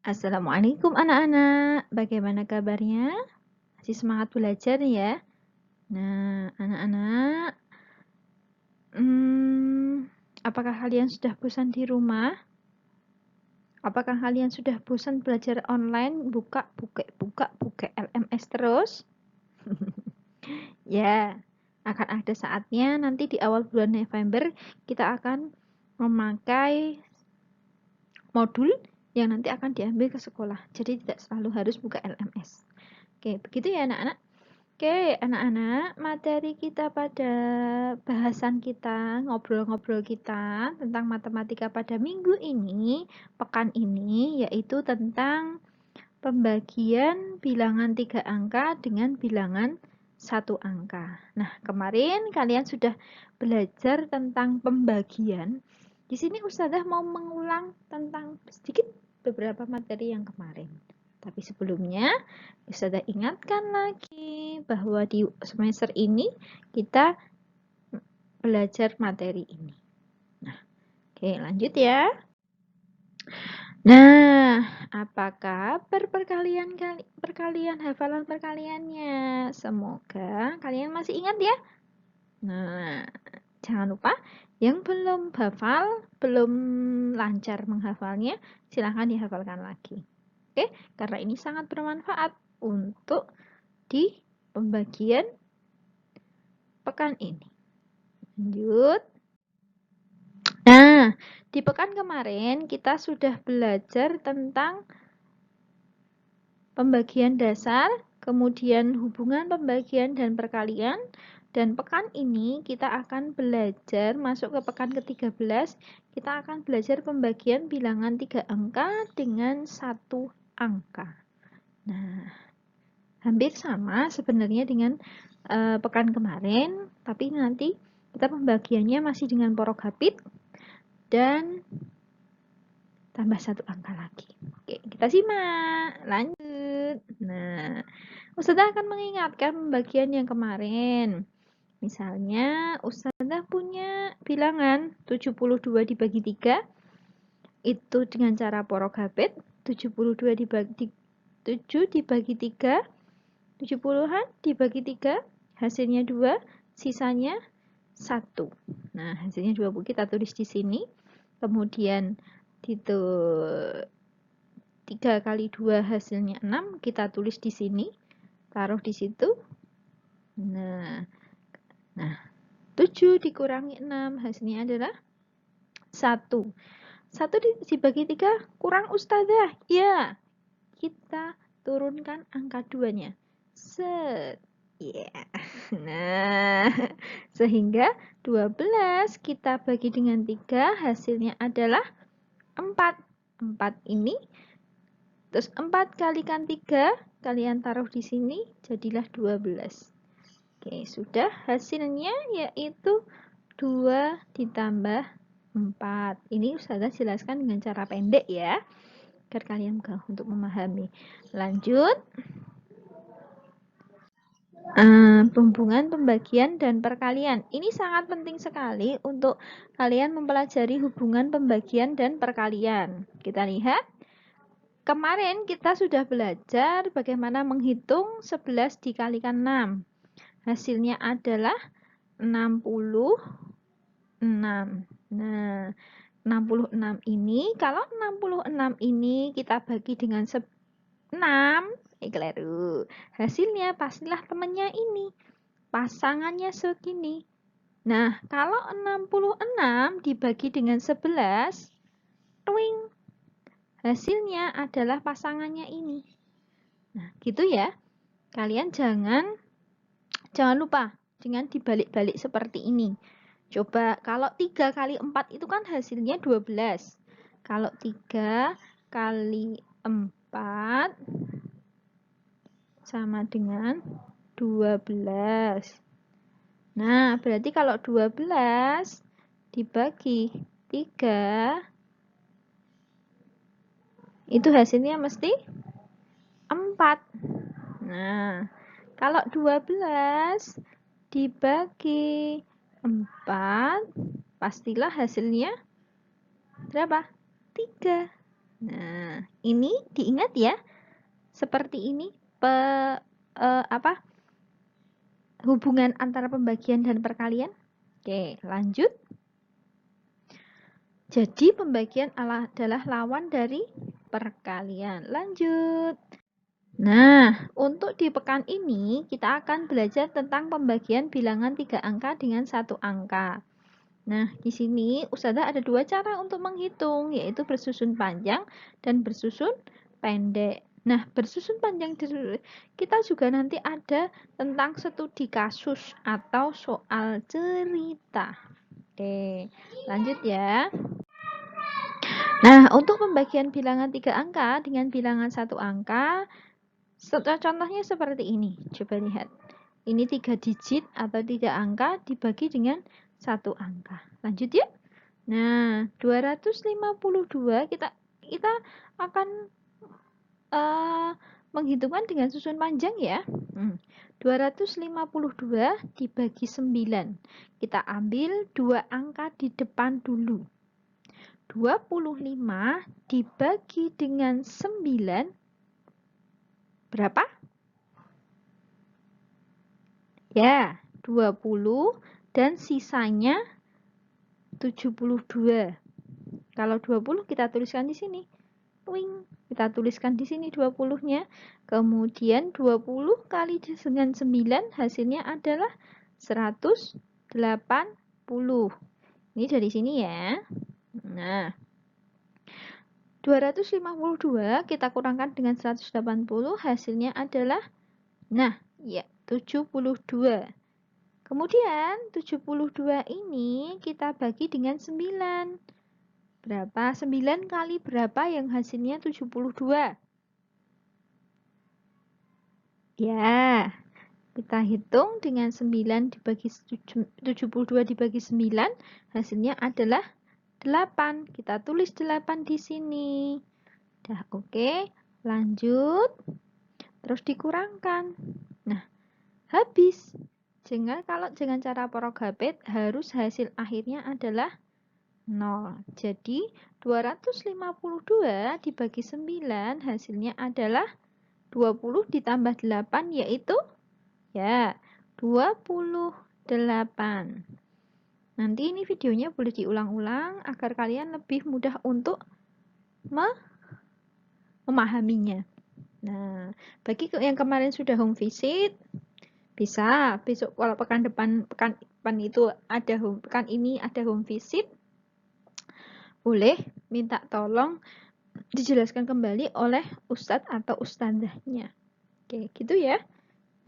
Assalamualaikum anak-anak, bagaimana kabarnya? Masih semangat belajar nih ya? Nah, anak-anak, apakah kalian sudah bosan di rumah? Apakah kalian sudah bosan belajar online, buka LMS terus? Ya, akan ada saatnya nanti di awal bulan November kita akan memakai modul yang nanti akan diambil ke sekolah. Jadi tidak selalu harus buka LMS. Oke, begitu ya anak-anak? Oke, anak-anak, materi kita pada bahasan kita, ngobrol-ngobrol kita tentang matematika pada minggu ini, pekan ini, yaitu tentang pembagian bilangan 3 angka dengan bilangan 1 angka. Nah, kemarin kalian sudah belajar tentang pembagian. Di sini Ustazah mau mengulang tentang sedikit beberapa materi yang kemarin. Tapi sebelumnya, Ustazah ingatkan lagi bahwa di semester ini kita belajar materi ini. Nah, oke, lanjut ya. Nah, apa kabar perkalian hafalan perkaliannya? Semoga kalian masih ingat ya. Nah, jangan lupa yang belum hafal, belum lancar menghafalnya, silahkan dihafalkan lagi. Oke, karena ini sangat bermanfaat untuk di pembagian pekan ini. Lanjut. Nah, di pekan kemarin kita sudah belajar tentang pembagian dasar, kemudian hubungan pembagian dan perkalian, dan pekan ini kita akan belajar masuk ke pekan ke-13, kita akan belajar pembagian bilangan 3 angka dengan 1 angka. Nah, hampir sama sebenarnya dengan pekan kemarin, tapi nanti kita pembagiannya masih dengan porogapit dan tambah 1 angka lagi. Oke, kita simak. Lanjut. Nah, Ustazah akan mengingatkan pembagian yang kemarin. Misalnya, Ustazah punya bilangan 72 dibagi 3. Itu dengan cara porogapit. 72 dibagi 7 dibagi 3. 70-an dibagi 3. Hasilnya 2. Sisanya 1. Nah, hasilnya 20 kita tulis di sini. Kemudian itu 3 kali 2 hasilnya 6, kita tulis di sini, taruh di situ. Nah, 7 dikurangi 6 hasilnya adalah 1. 1 dibagi 3 kurang Ustazah. Ya, kita turunkan angka 2-nya. Set. Ya. Nah, sehingga 12 kita bagi dengan 3 hasilnya adalah 4. 4 ini terus 4 kalikan 3 kalian taruh di sini jadilah 12. Oke, sudah hasilnya yaitu 2 ditambah 4. Ini Ustazah jelaskan dengan cara pendek ya, agar kalian mudah untuk memahami. Lanjut. Hubungan pembagian dan perkalian. Ini sangat penting sekali untuk kalian mempelajari hubungan pembagian dan perkalian. Kita lihat. Kemarin kita sudah belajar bagaimana menghitung 11 dikalikan 6. Hasilnya adalah 66. Nah, 66 ini, kalau 66 ini kita bagi dengan 6, keliru. Hasilnya pastilah temannya ini. Pasangannya segini. Nah, kalau 66 dibagi dengan 11, twing. Hasilnya adalah pasangannya ini. Nah, gitu ya. Kalian jangan lupa dengan dibalik-balik seperti ini. Coba kalau 3 kali 4 itu kan hasilnya 12. Kalau 3 kali 4 sama dengan 12. Nah, berarti kalau 12 dibagi 3 itu hasilnya mesti 4. Nah, kalau 12 dibagi 4, pastilah hasilnya berapa? 3. Nah, ini diingat ya. Seperti ini hubungan antara pembagian dan perkalian. Oke, lanjut. Jadi pembagian adalah lawan dari perkalian. Lanjut. Nah, untuk di pekan ini kita akan belajar tentang pembagian bilangan 3 angka dengan 1 angka. Nah, di sini Ustazah ada 2 cara untuk menghitung, yaitu bersusun panjang dan bersusun pendek. Nah, bersusun panjang kita juga nanti ada tentang studi kasus atau soal cerita. Oke, lanjut ya. Nah, untuk pembagian bilangan 3 angka dengan bilangan 1 angka, contohnya seperti ini. Coba lihat. Ini 3 digit atau 3 angka dibagi dengan 1 angka. Lanjut ya. Nah, 252 kita akan menghitungkan dengan susun panjang ya. 252 dibagi 9. Kita ambil 2 angka di depan dulu. 25 dibagi dengan 9 berapa? Ya, 20 dan sisanya 72. Kalau 20 kita tuliskan di sini. Wing, kita tuliskan di sini 20-nya. Kemudian 20 kali dengan 9 hasilnya adalah 180. Ini dari sini ya. Nah, 252 kita kurangkan dengan 180 hasilnya adalah ya 72. Kemudian 72 ini kita bagi dengan 9. Berapa? 9 kali berapa yang hasilnya 72? Ya, kita hitung dengan 9 dibagi 72 dibagi 9, hasilnya adalah 8. Kita tulis 8 di sini. Dah oke, lanjut. Terus dikurangkan. Nah, habis. Kalau dengan cara porogabet harus hasil akhirnya adalah 0. Jadi 252 dibagi 9 hasilnya adalah 20 ditambah 8 yaitu ya 28. Nanti ini videonya boleh diulang-ulang agar kalian lebih mudah untuk memahaminya. Nah, bagi yang kemarin sudah home visit, bisa besok kalau pekan ini ada home visit, boleh minta tolong dijelaskan kembali oleh ustadz atau ustadzahnya. Oke, gitu ya.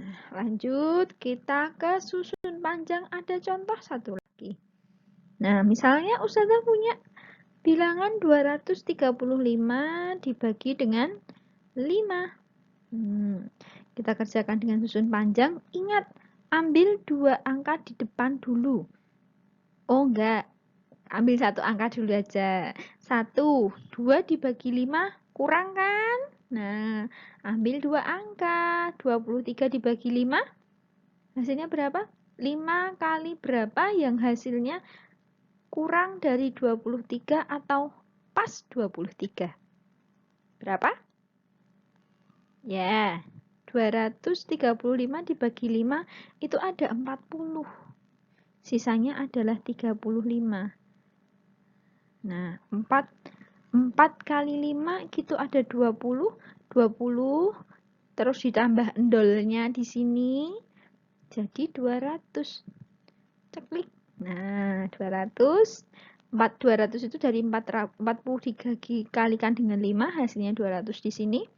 Nah, lanjut kita ke susun panjang. Ada contoh satu lagi. Nah, misalnya ustadzah punya bilangan 235 dibagi dengan 5. Kita kerjakan dengan susun panjang. Ingat, ambil 2 angka di depan dulu. Oh enggak, ambil 1 angka dulu aja. 1, 2 dibagi 5 kurang kan? Nah, ambil 2 angka. 23 dibagi 5 hasilnya berapa? 5 kali berapa yang hasilnya kurang dari 23 atau pas 23? Berapa? Ya, 235 dibagi 5 itu ada 40. Sisanya adalah 35. Nah, 4 kali 5 gitu ada 20. 20 terus ditambah endolnya di sini jadi 200. Ceklik. Nah, 200. 200 itu dari 40 dikalikan dengan 5 hasilnya 200 di sini.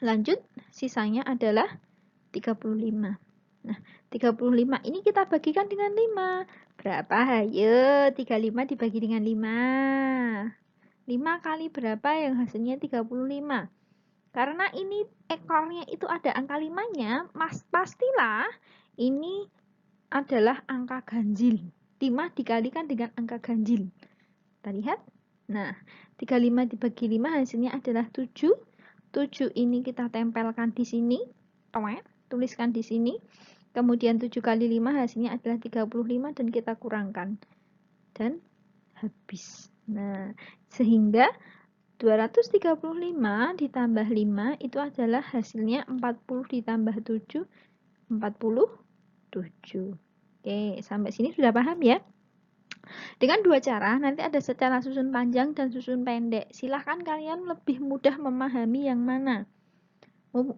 Lanjut, sisanya adalah 35. Nah, 35 ini kita bagikan dengan 5. Berapa? Hayo, 35 dibagi dengan 5. 5 kali berapa yang hasilnya 35? Karena ini ekornya itu ada angka 5-nya, pastilah ini adalah angka ganjil. 5 dikalikan dengan angka ganjil. Kita lihat. Nah, 35 dibagi 5 hasilnya adalah 7. 7 ini kita tempelkan di sini. Tuliskan di sini. Kemudian 7 kali 5 hasilnya adalah 35 dan kita kurangkan. Dan habis. Nah, sehingga 235 ditambah 5 itu adalah hasilnya 40 ditambah 7, 47. Oke, sampai sini sudah paham ya? Dengan dua cara, nanti ada secara susun panjang dan susun pendek. Silahkan kalian lebih mudah memahami yang mana. Kalau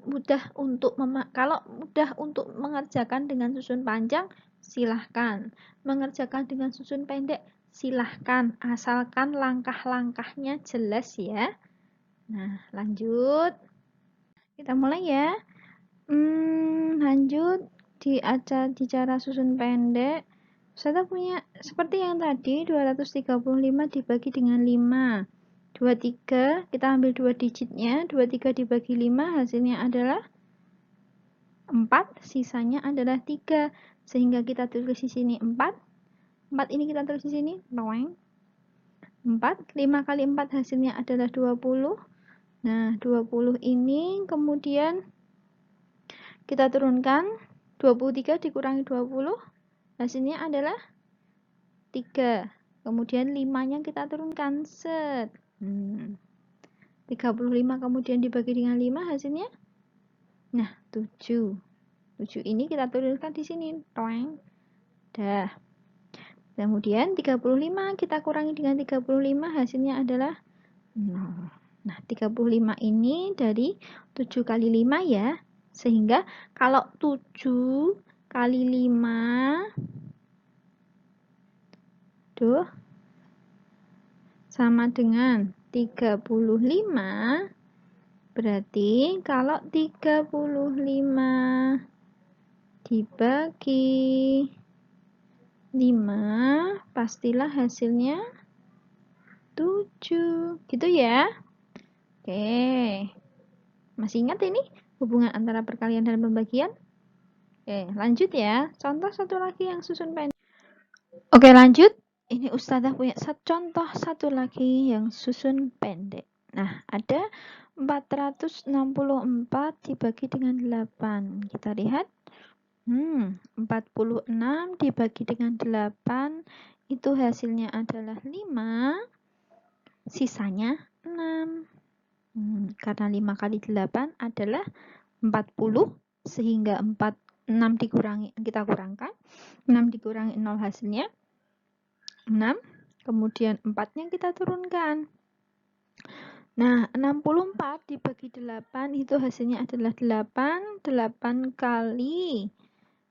mudah untuk mengerjakan dengan susun panjang, silahkan. Mengerjakan dengan susun pendek, silahkan. Asalkan langkah-langkahnya jelas ya. Nah, lanjut. Kita mulai ya. Lanjut di cara susun pendek. Saya punya seperti yang tadi 235 dibagi dengan 5. 23 kita ambil 2 digitnya, 23 dibagi 5 hasilnya adalah 4, sisanya adalah 3. Sehingga kita tulis di sini 4. 4 ini kita tulis di sini 4. 5 kali 4 hasilnya adalah 20. Nah, 20 ini kemudian kita turunkan 23 dikurangi 20 hasilnya adalah 3. Kemudian 5-nya kita turunkan set. 35 kemudian dibagi dengan 5 hasilnya nah 7. 7 ini kita tuliskan di sini. Dah. Kemudian 35 kita kurangi dengan 35 hasilnya adalah 0. Nah, 35 ini dari 7 kali 5 ya. Sehingga kalau 7 kali 5 sama dengan 35, berarti kalau 35 dibagi 5 pastilah hasilnya 7 gitu ya. Oke, masih ingat ini hubungan antara perkalian dan pembagian? Oke, lanjut ya. Contoh satu lagi yang susun pendek. Oke, lanjut. Ini Ustazah punya contoh satu lagi yang susun pendek. Nah, ada 464 dibagi dengan 8. Kita lihat. 46 dibagi dengan 8 itu hasilnya adalah 5, sisanya 6. Karena 5 kali 8 adalah 40, sehingga 6 dikurangi, kita kurangkan. 6 dikurangi 0 hasilnya 6, kemudian 4-nya kita turunkan. Nah, 64 dibagi 8 itu hasilnya adalah 8. 8 kali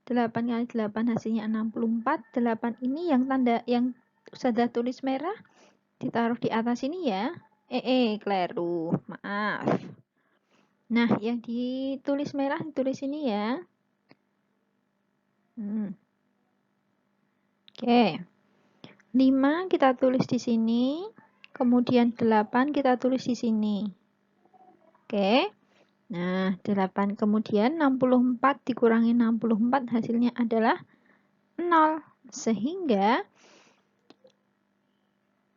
8 hasilnya 64. 8 ini yang tanda yang sudah tulis merah ditaruh di atas ini ya. Keliru. Maaf. Nah, yang ditulis merah ditulis ini ya. Oke. 5 kita tulis di sini, kemudian 8 kita tulis di sini. Oke. Nah, 8 kemudian 64 dikurangi 64 hasilnya adalah 0. Sehingga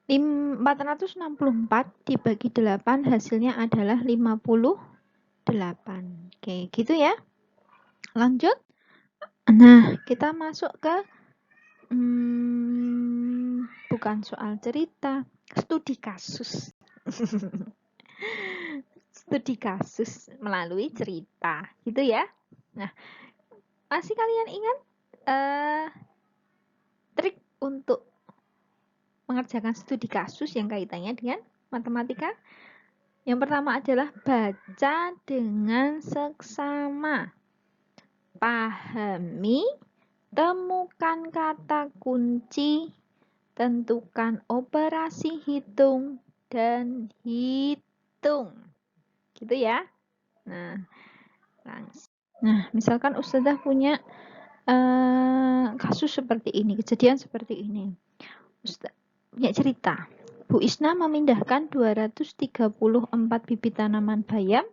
464 dibagi 8 hasilnya adalah 58. Oke, gitu ya. Lanjut. Nah, kita masuk ke bukan soal cerita, studi kasus. Studi kasus melalui cerita, gitu ya. Nah, masih kalian ingat trik untuk mengerjakan studi kasus yang kaitannya dengan matematika? Yang pertama adalah baca dengan seksama. Pahami, temukan kata kunci, tentukan operasi hitung, dan hitung. Gitu ya. Nah, misalkan Ustazah punya kasus seperti ini, kejadian seperti ini. Ustazah punya cerita. Bu Isna memindahkan 234 bibit tanaman bayam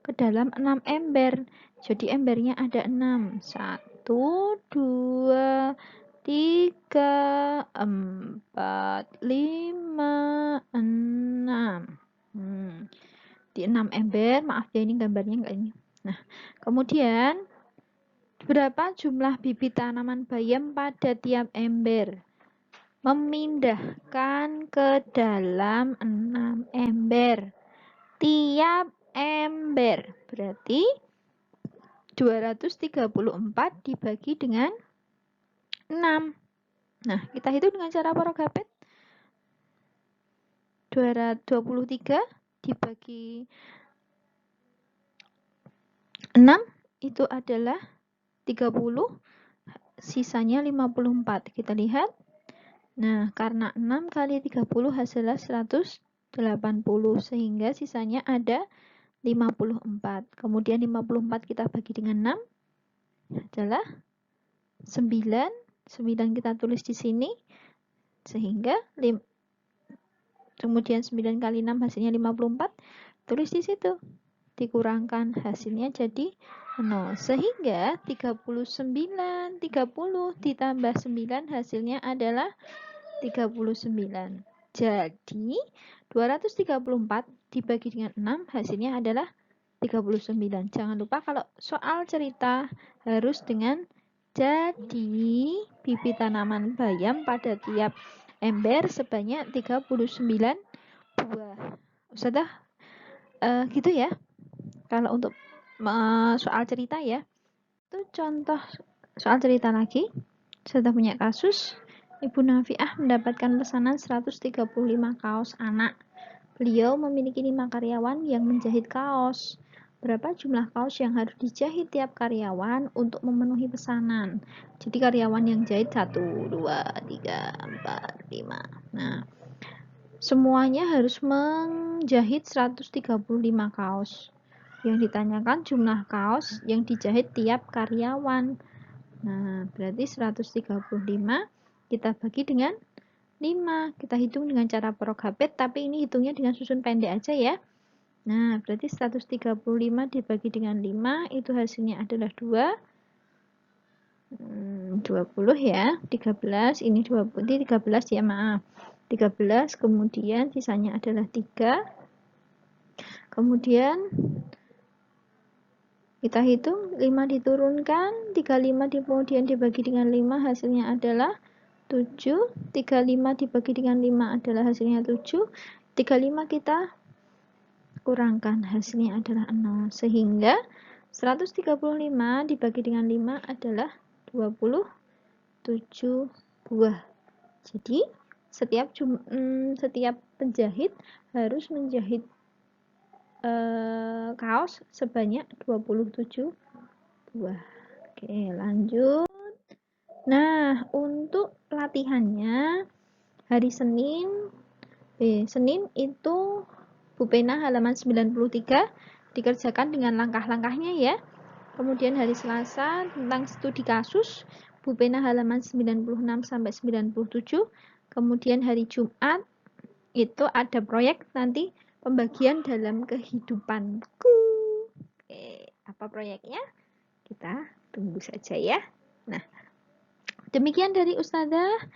ke dalam 6 ember. Jadi embernya ada 6. 1, 2, 3, 4, 5, 6. Di 6 ember, maaf ya ini gambarnya enggak ini. Nah, kemudian berapa jumlah bibit tanaman bayam pada tiap ember? memindahkan ke dalam 6 ember. Tiap ember berarti 234 dibagi dengan 6. Nah, kita hitung dengan cara porogapet. 223 dibagi 6 itu adalah 30, sisanya 54. Kita lihat. Nah, karena 6 kali 30 hasilnya 180, sehingga sisanya ada 54. Kemudian 54 kita bagi dengan 6 adalah 9. 9 kita tulis di sini, sehingga kemudian 9 kali 6 hasilnya 54, tulis di situ. Dikurangkan hasilnya jadi 0. Sehingga 39, 30 ditambah 9 hasilnya adalah 39. Jadi 234 dibagi dengan 6 hasilnya adalah 39. Jangan lupa kalau soal cerita harus dengan jadi bibit tanaman bayam pada tiap ember sebanyak 39 buah. Ustazah gitu ya. Kalau untuk soal cerita ya. Itu contoh soal cerita lagi. Ustazah punya kasus. Ibu Nafiah mendapatkan pesanan 135 kaos anak. Beliau memiliki 5 karyawan yang menjahit kaos. Berapa jumlah kaos yang harus dijahit tiap karyawan untuk memenuhi pesanan? Jadi karyawan yang jahit 1, 2, 3, 4, 5. Nah, semuanya harus menjahit 135 kaos. Yang ditanyakan jumlah kaos yang dijahit tiap karyawan. Nah, berarti 135 kita bagi dengan 5. Kita hitung dengan cara porogapet, tapi ini hitungnya dengan susun pendek aja ya. Nah, berarti 135 dibagi dengan 5, itu hasilnya adalah 2. 20 ya, 13, ini 20, ini 13 ya, maaf. 13, kemudian sisanya adalah 3. Kemudian kita hitung 5 diturunkan, 35 kemudian dibagi dengan 5 hasilnya adalah 7. 35 dibagi dengan 5 adalah hasilnya 7. 35 kita kurangkan hasilnya adalah 0. Sehingga 135 dibagi dengan 5 adalah 27 buah. Jadi setiap penjahit harus menjahit kaos sebanyak 27 buah. Oke, lanjut. Nah, untuk latihannya hari Senin itu Bu Pena halaman 93 dikerjakan dengan langkah-langkahnya ya. Kemudian hari Selasa tentang studi kasus Bu Pena halaman 96 sampai 97. Kemudian hari Jumat itu ada proyek nanti pembagian dalam kehidupanku. Oke, apa proyeknya? Kita tunggu saja ya. Nah, demikian dari Ustazah.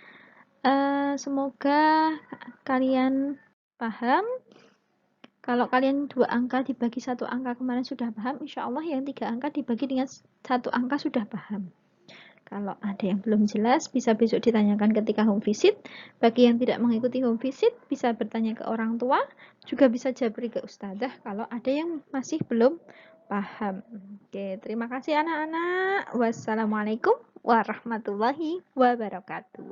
Semoga kalian paham. Kalau kalian 2 angka dibagi 1 angka kemarin sudah paham, insya Allah yang 3 angka dibagi dengan 1 angka sudah paham. Kalau ada yang belum jelas, bisa besok ditanyakan ketika home visit. Bagi yang tidak mengikuti home visit, bisa bertanya ke orang tua, juga bisa japri ke Ustazah kalau ada yang masih belum paham. Oke, terima kasih anak-anak. Wassalamualaikum warahmatullahi wabarakatuh.